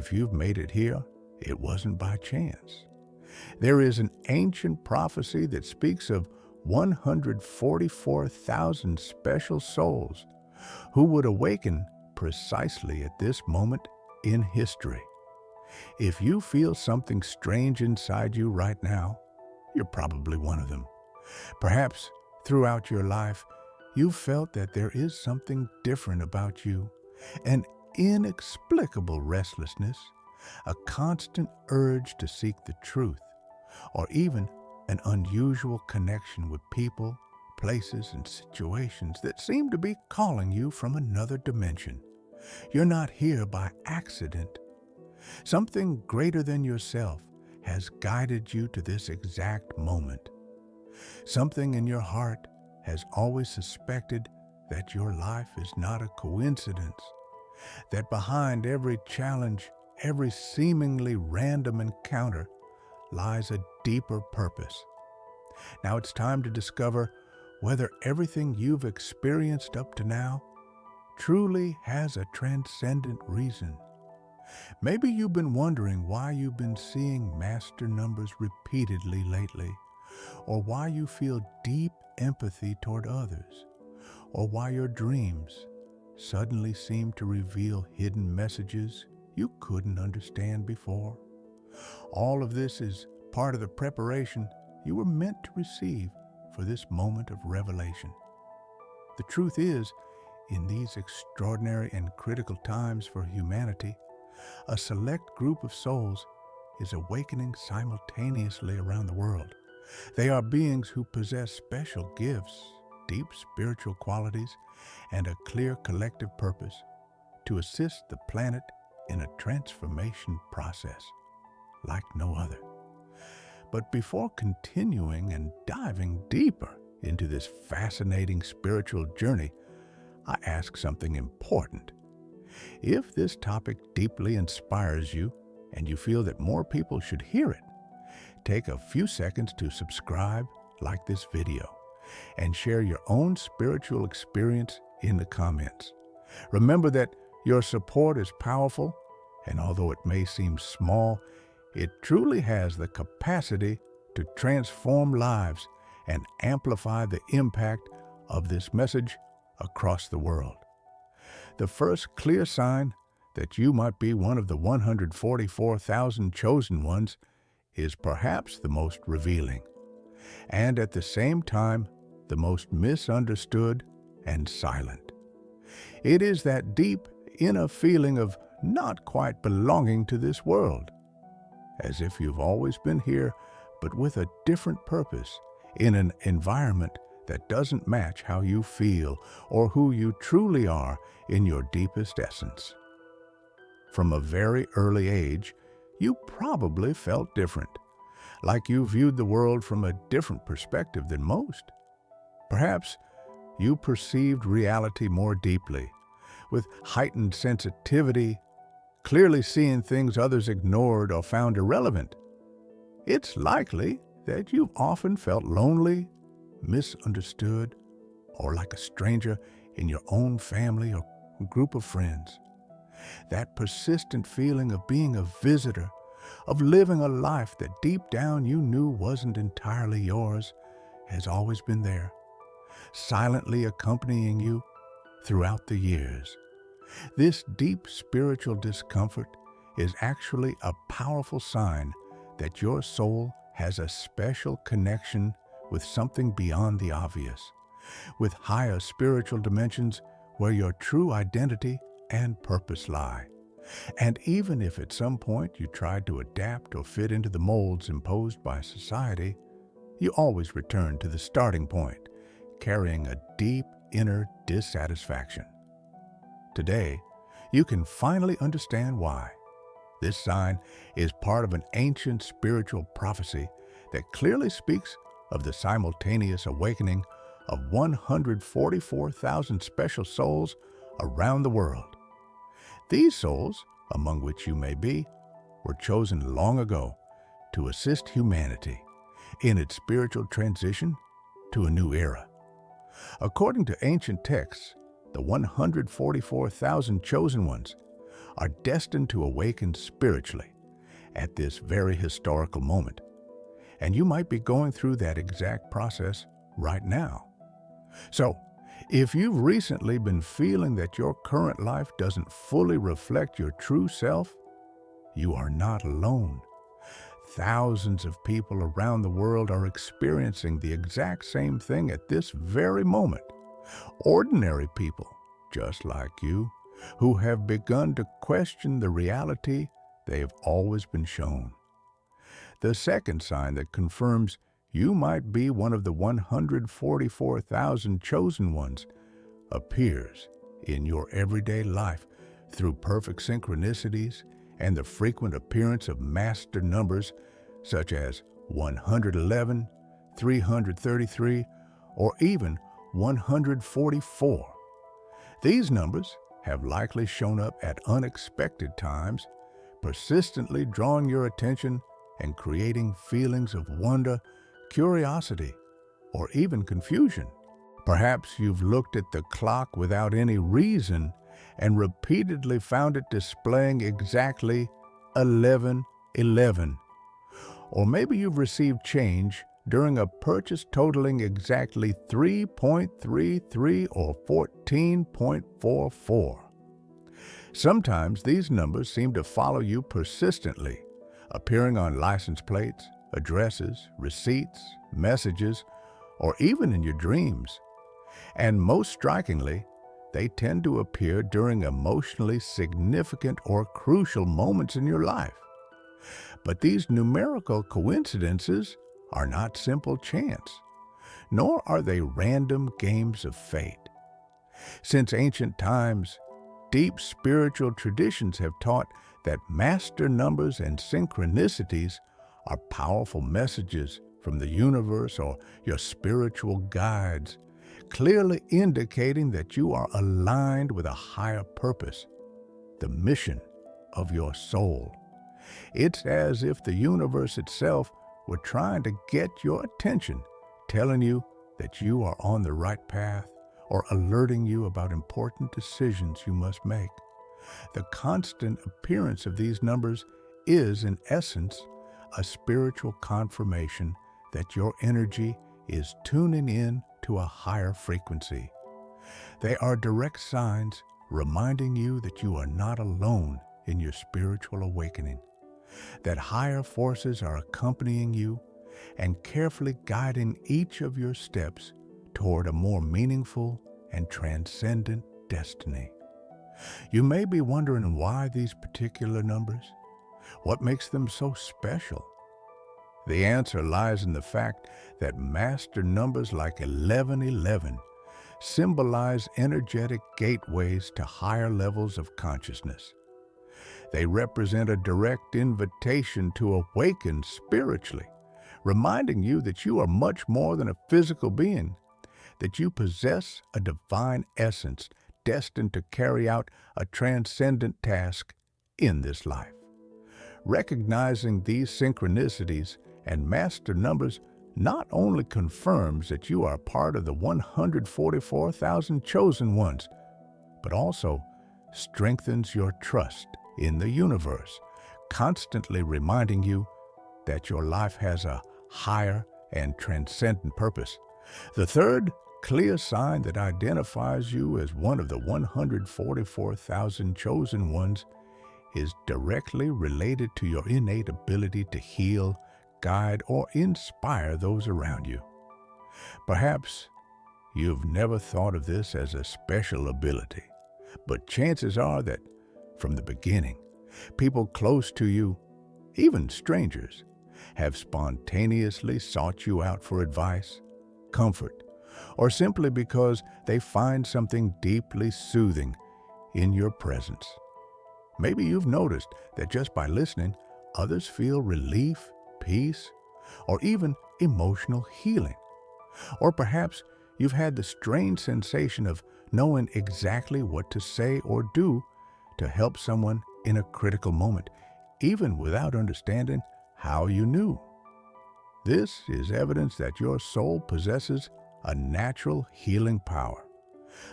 If you've made it here, it wasn't by chance. There is an ancient prophecy that speaks of 144,000 special souls who would awaken precisely at this moment in history. If you feel something strange inside you right now, you're probably one of them. Perhaps throughout your life, you felt that there is something different about you, an inexplicable restlessness, a constant urge to seek the truth, or even an unusual connection with people, places, and situations that seem to be calling you from another dimension. You're not here by accident. Something greater than yourself has guided you to this exact moment. Something in your heart has always suspected that your life is not a coincidence, that behind every challenge, every seemingly random encounter, lies a deeper purpose. Now it's time to discover whether everything you've experienced up to now truly has a transcendent reason. Maybe you've been wondering why you've been seeing master numbers repeatedly lately, or why you feel deep empathy toward others, or why your dreams suddenly seem to reveal hidden messages you couldn't understand before. All of this is part of the preparation you were meant to receive for this moment of revelation. The truth is, in these extraordinary and critical times for humanity, a select group of souls is awakening simultaneously around the world. They are beings who possess special gifts, deep spiritual qualities, and a clear collective purpose to assist the planet in a transformation process like no other. But before continuing and diving deeper into this fascinating spiritual journey, I ask something important. If this topic deeply inspires you and you feel that more people should hear it, take a few seconds to subscribe, like this video, and share your own spiritual experience in the comments. Remember that your support is powerful, and although it may seem small, it truly has the capacity to transform lives and amplify the impact of this message across the world. The first clear sign that you might be one of the 144,000 chosen ones is perhaps the most revealing, and at the same time, the most misunderstood and silent. It is that deep inner feeling of not quite belonging to this world, as if you've always been here, but with a different purpose, in an environment that doesn't match how you feel or who you truly are in your deepest essence. From a very early age, you probably felt different, like you viewed the world from a different perspective than most. Perhaps you perceived reality more deeply, with heightened sensitivity, clearly seeing things others ignored or found irrelevant. It's likely that you've often felt lonely, misunderstood, or like a stranger in your own family or group of friends. That persistent feeling of being a visitor, of living a life that deep down you knew wasn't entirely yours, has always been there, silently accompanying you throughout the years. This deep spiritual discomfort is actually a powerful sign that your soul has a special connection with something beyond the obvious, with higher spiritual dimensions where your true identity and purpose lie. And even if at some point you tried to adapt or fit into the molds imposed by society, you always return to the starting point, carrying a deep inner dissatisfaction. Today, you can finally understand why. This sign is part of an ancient spiritual prophecy that clearly speaks of the simultaneous awakening of 144,000 special souls around the world. These souls, among which you may be, were chosen long ago to assist humanity in its spiritual transition to a new era. According to ancient texts, the 144,000 chosen ones are destined to awaken spiritually at this very historical moment. And you might be going through that exact process right now. So, if you've recently been feeling that your current life doesn't fully reflect your true self, you are not alone. Thousands of people around the world are experiencing the exact same thing at this very moment. Ordinary people, just like you, who have begun to question the reality they have always been shown. The second sign that confirms you might be one of the 144,000 chosen ones appears in your everyday life through perfect synchronicities and the frequent appearance of master numbers such as 111, 333, or even 144. These numbers have likely shown up at unexpected times, persistently drawing your attention and creating feelings of wonder, curiosity, or even confusion. Perhaps you've looked at the clock without any reason and repeatedly found it displaying exactly 11:11. Or maybe you've received change during a purchase totaling exactly 3.33 or 14.44. Sometimes these numbers seem to follow you persistently, appearing on license plates, addresses, receipts, messages, or even in your dreams. And most strikingly, they tend to appear during emotionally significant or crucial moments in your life. But these numerical coincidences are not simple chance, nor are they random games of fate. Since ancient times, deep spiritual traditions have taught that master numbers and synchronicities are powerful messages from the universe or your spiritual guides, clearly indicating that you are aligned with a higher purpose, the mission of your soul. It's as if the universe itself were trying to get your attention, telling you that you are on the right path or alerting you about important decisions you must make. The constant appearance of these numbers is, in essence, a spiritual confirmation that your energy is tuning in to a higher frequency. They are direct signs reminding you that you are not alone in your spiritual awakening, that higher forces are accompanying you and carefully guiding each of your steps toward a more meaningful and transcendent destiny. You may be wondering why these particular numbers? What makes them so special? The answer lies in the fact that master numbers like 1111 symbolize energetic gateways to higher levels of consciousness. They represent a direct invitation to awaken spiritually, reminding you that you are much more than a physical being, that you possess a divine essence destined to carry out a transcendent task in this life. Recognizing these synchronicities and master numbers not only confirms that you are part of the 144,000 chosen ones, but also strengthens your trust in the universe, constantly reminding you that your life has a higher and transcendent purpose. The third clear sign that identifies you as one of the 144,000 chosen ones is directly related to your innate ability to heal, guide, or inspire those around you. Perhaps you've never thought of this as a special ability, but chances are that from the beginning, people close to you, even strangers, have spontaneously sought you out for advice, comfort, or simply because they find something deeply soothing in your presence. Maybe you've noticed that just by listening, others feel relief, peace, or even emotional healing. Or perhaps you've had the strange sensation of knowing exactly what to say or do to help someone in a critical moment, even without understanding how you knew. This is evidence that your soul possesses a natural healing power,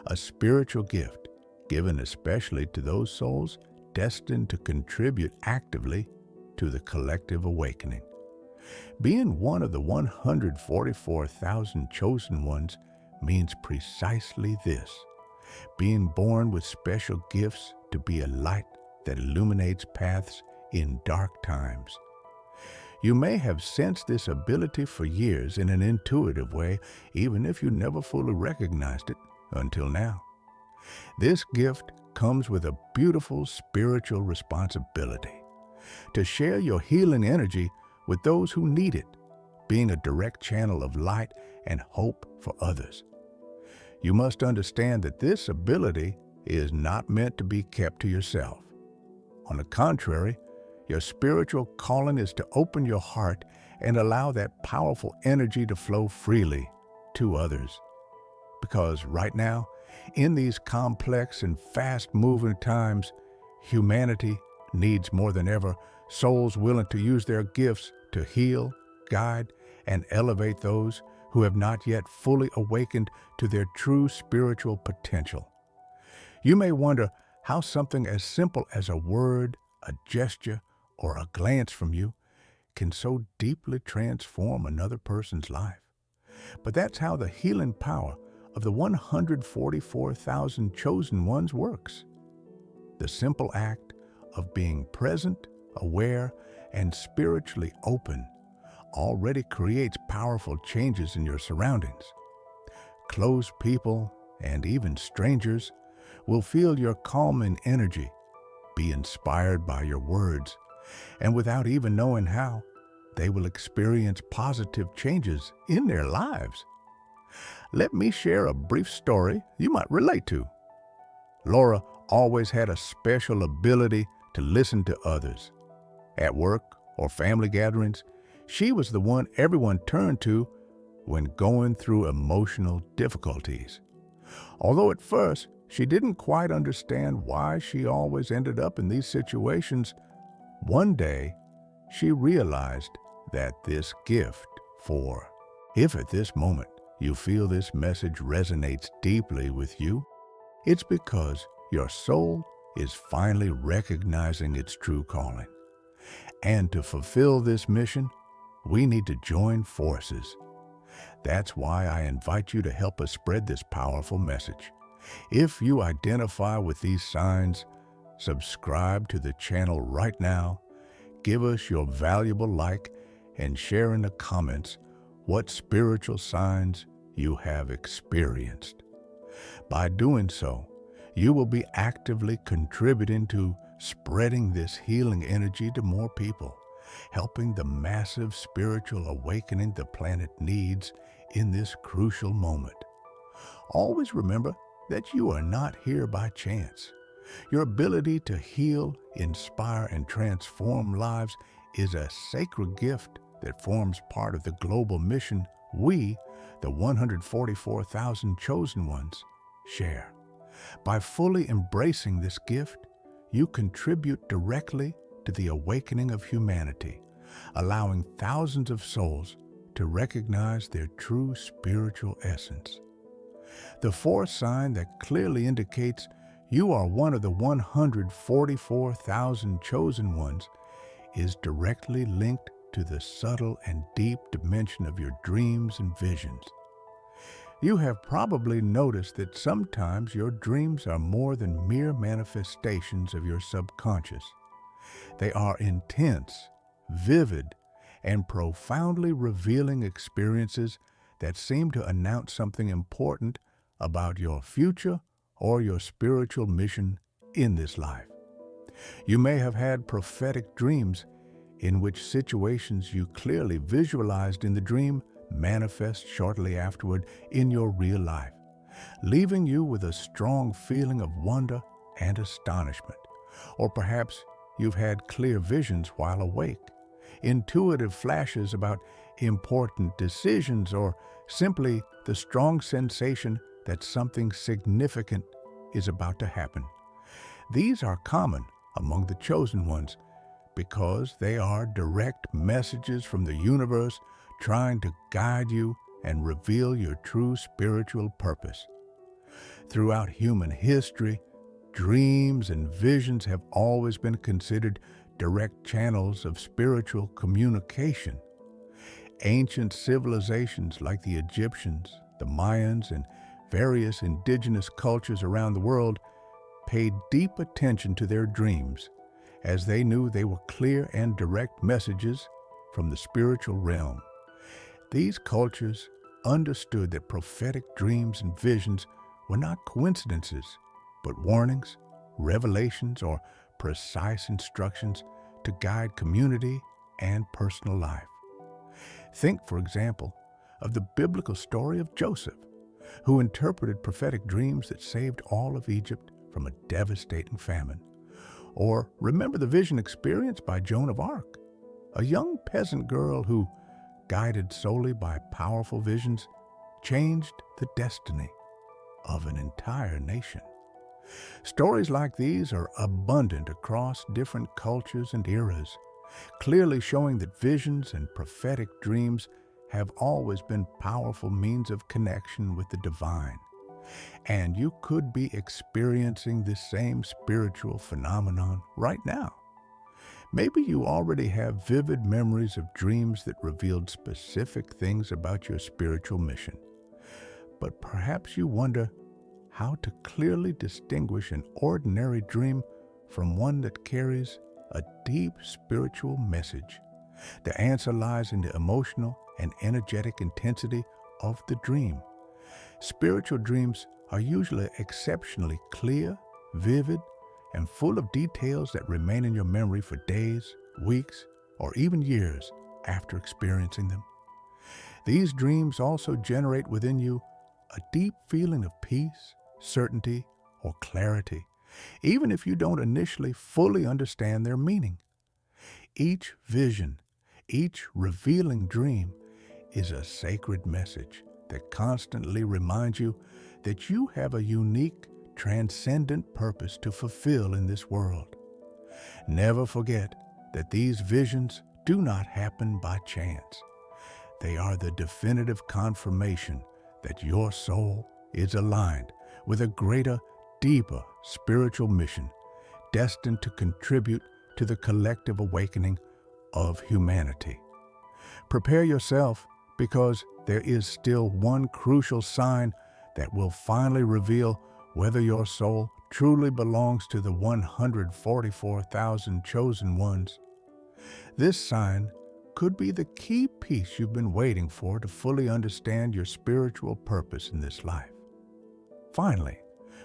a spiritual gift given especially to those souls destined to contribute actively to the collective awakening. Being one of the 144,000 chosen ones means precisely this: being born with special gifts to be a light that illuminates paths in dark times. You may have sensed this ability for years in an intuitive way, even if you never fully recognized it until now. This gift comes with a beautiful spiritual responsibility to share your healing energy with those who need it, being a direct channel of light and hope for others. You must understand that this ability is not meant to be kept to yourself. On the contrary, your spiritual calling is to open your heart and allow that powerful energy to flow freely to others. Because right now, in these complex and fast-moving times, humanity needs more than ever souls willing to use their gifts to heal, guide, and elevate those who have not yet fully awakened to their true spiritual potential. You may wonder how something as simple as a word, a gesture, or a glance from you can so deeply transform another person's life. But that's how the healing power of the 144,000 chosen ones works. The simple act of being present, aware, and spiritually open already creates powerful changes in your surroundings. Close people, and even strangers, will feel your calming energy, be inspired by your words, and without even knowing how, they will experience positive changes in their lives. Let me share a brief story you might relate to. Laura always had a special ability to listen to others. At work or family gatherings, she was the one everyone turned to when going through emotional difficulties. Although at first she didn't quite understand why she always ended up in these situations, one day she realized that this gift for, if at this moment you feel this message resonates deeply with you, it's because your soul is finally recognizing its true calling. And to fulfill this mission, we need to join forces. That's why I invite you to help us spread this powerful message. If you identify with these signs, subscribe to the channel right now, give us your valuable like, and share in the comments what spiritual signs you have experienced. By doing so, you will be actively contributing to spreading this healing energy to more people, helping the massive spiritual awakening the planet needs in this crucial moment. Always remember that you are not here by chance. Your ability to heal, inspire, and transform lives is a sacred gift that forms part of the global mission we, the 144,000 chosen ones, share. By fully embracing this gift, you contribute directly to the awakening of humanity, allowing thousands of souls to recognize their true spiritual essence. The fourth sign that clearly indicates you are one of the 144,000 chosen ones is directly linked to the subtle and deep dimension of your dreams and visions. You have probably noticed that sometimes your dreams are more than mere manifestations of your subconscious. They are intense, vivid, and profoundly revealing experiences that seem to announce something important about your future or your spiritual mission in this life. You may have had prophetic dreams in which situations you clearly visualized in the dream manifest shortly afterward in your real life, leaving you with a strong feeling of wonder and astonishment. Or perhaps you've had clear visions while awake, intuitive flashes about important decisions, or simply the strong sensation that something significant is about to happen. These are common among the chosen ones because they are direct messages from the universe trying to guide you and reveal your true spiritual purpose. Throughout human history, dreams and visions have always been considered direct channels of spiritual communication. Ancient civilizations like the Egyptians, the Mayans, and various indigenous cultures around the world paid deep attention to their dreams, as they knew they were clear and direct messages from the spiritual realm. These cultures understood that prophetic dreams and visions were not coincidences, but warnings, revelations, or precise instructions to guide community and personal life. Think, for example, of the biblical story of Joseph, who interpreted prophetic dreams that saved all of Egypt from a devastating famine. Or remember the vision experienced by Joan of Arc, a young peasant girl who, guided solely by powerful visions, changed the destiny of an entire nation. Stories like these are abundant across different cultures and eras, clearly showing that visions and prophetic dreams have always been powerful means of connection with the divine. And you could be experiencing this same spiritual phenomenon right now. Maybe you already have vivid memories of dreams that revealed specific things about your spiritual mission. But perhaps you wonder how to clearly distinguish an ordinary dream from one that carries a deep spiritual message. The answer lies in the emotional and energetic intensity of the dream. Spiritual dreams are usually exceptionally clear, vivid, and full of details that remain in your memory for days, weeks, or even years after experiencing them. These dreams also generate within you a deep feeling of peace, certainty, or clarity, even if you don't initially fully understand their meaning. Each vision, each revealing dream is a sacred message that constantly reminds you that you have a unique, transcendent purpose to fulfill in this world. Never forget that these visions do not happen by chance. They are the definitive confirmation that your soul is aligned with a greater, deeper spiritual mission destined to contribute to the collective awakening of humanity. Prepare yourself, because there is still one crucial sign that will finally reveal whether your soul truly belongs to the 144,000 chosen ones. This sign could be the key piece you've been waiting for to fully understand your spiritual purpose in this life. Finally,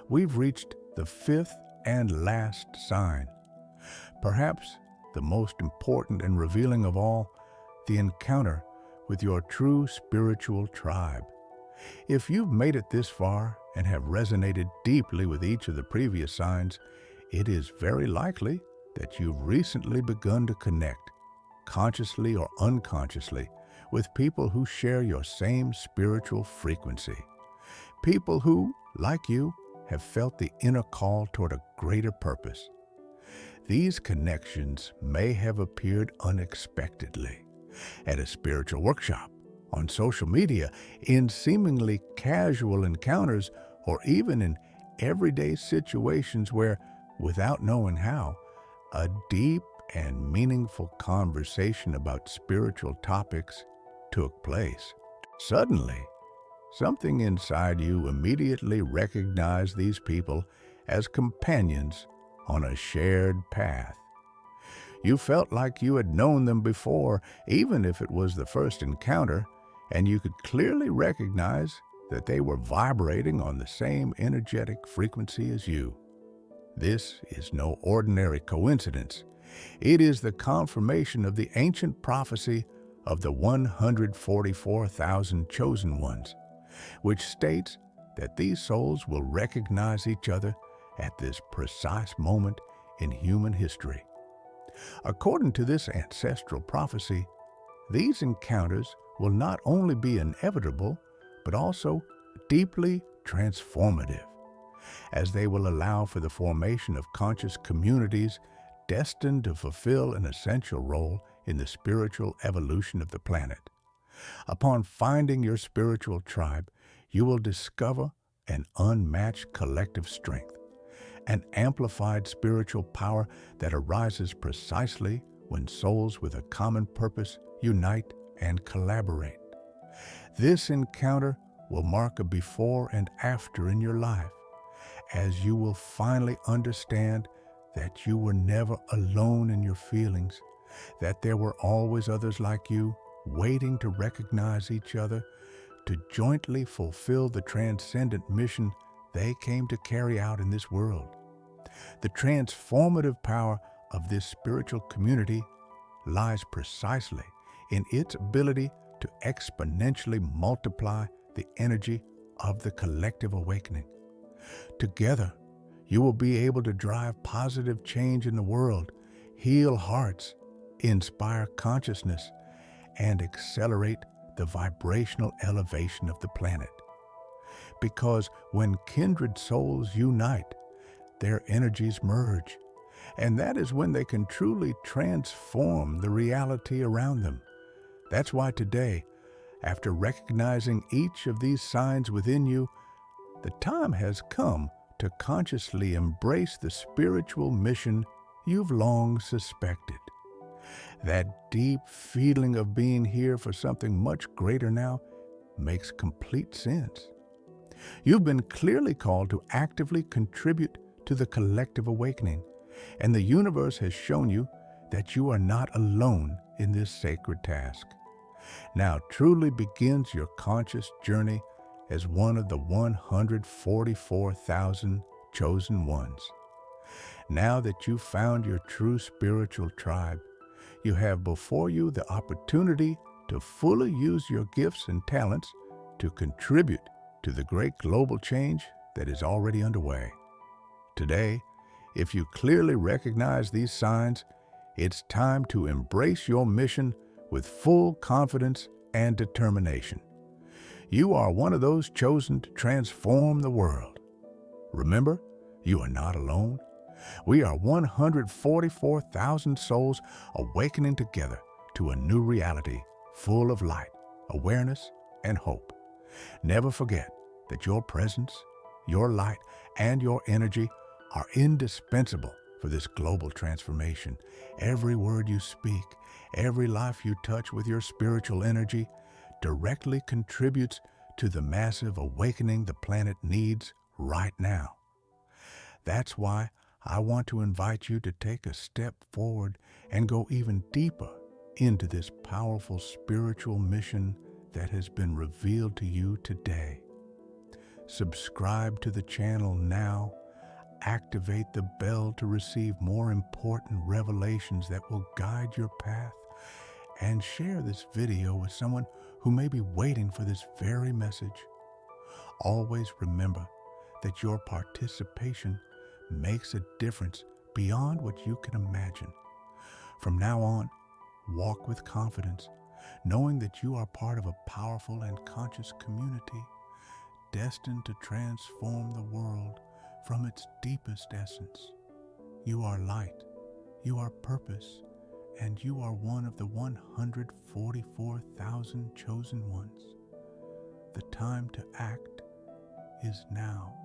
we've reached the fifth and last sign. Perhaps the most important and revealing of all, the encounter with your true spiritual tribe. If you've made it this far and have resonated deeply with each of the previous signs, it is very likely that you've recently begun to connect, consciously or unconsciously, with people who share your same spiritual frequency. People who, like you, have felt the inner call toward a greater purpose. These connections may have appeared unexpectedly, at a spiritual workshop, on social media, in seemingly casual encounters, or even in everyday situations where, without knowing how, a deep and meaningful conversation about spiritual topics took place. Suddenly, something inside you immediately recognized these people as companions on a shared path. You felt like you had known them before, even if it was the first encounter, and you could clearly recognize that they were vibrating on the same energetic frequency as you. This is no ordinary coincidence. It is the confirmation of the ancient prophecy of the 144,000 chosen ones, which states that these souls will recognize each other at this precise moment in human history. According to this ancestral prophecy, these encounters will not only be inevitable, but also deeply transformative, as they will allow for the formation of conscious communities destined to fulfill an essential role in the spiritual evolution of the planet. Upon finding your spiritual tribe, you will discover an unmatched collective strength, an amplified spiritual power that arises precisely when souls with a common purpose unite and collaborate. This encounter will mark a before and after in your life, as you will finally understand that you were never alone in your feelings, that there were always others like you waiting to recognize each other, to jointly fulfill the transcendent mission they came to carry out in this world. The transformative power of this spiritual community lies precisely in its ability to exponentially multiply the energy of the collective awakening. Together, you will be able to drive positive change in the world, heal hearts, inspire consciousness, and accelerate the vibrational elevation of the planet. Because when kindred souls unite, their energies merge, and that is when they can truly transform the reality around them. That's why today, after recognizing each of these signs within you, the time has come to consciously embrace the spiritual mission you've long suspected. That deep feeling of being here for something much greater now makes complete sense. You've been clearly called to actively contribute to the collective awakening, and the universe has shown you that you are not alone in this sacred task. Now truly begins your conscious journey as one of the 144,000 chosen ones. Now that you've found your true spiritual tribe, you have before you the opportunity to fully use your gifts and talents to contribute to the great global change that is already underway. Today, if you clearly recognize these signs, it's time to embrace your mission with full confidence and determination. You are one of those chosen to transform the world. Remember, you are not alone. We are 144,000 souls awakening together to a new reality full of light, awareness, and hope. Never forget that your presence, your light, and your energy are indispensable for this global transformation. Every word you speak, every life you touch with your spiritual energy directly contributes to the massive awakening the planet needs right now. That's why I want to invite you to take a step forward and go even deeper into this powerful spiritual mission that has been revealed to you today. Subscribe to the channel now. Activate the bell to receive more important revelations that will guide your path, and share this video with someone who may be waiting for this very message. Always remember that your participation makes a difference beyond what you can imagine. From now on, walk with confidence, knowing that you are part of a powerful and conscious community destined to transform the world from its deepest essence. You are light, you are purpose, and you are one of the 144,000 chosen ones. The time to act is now.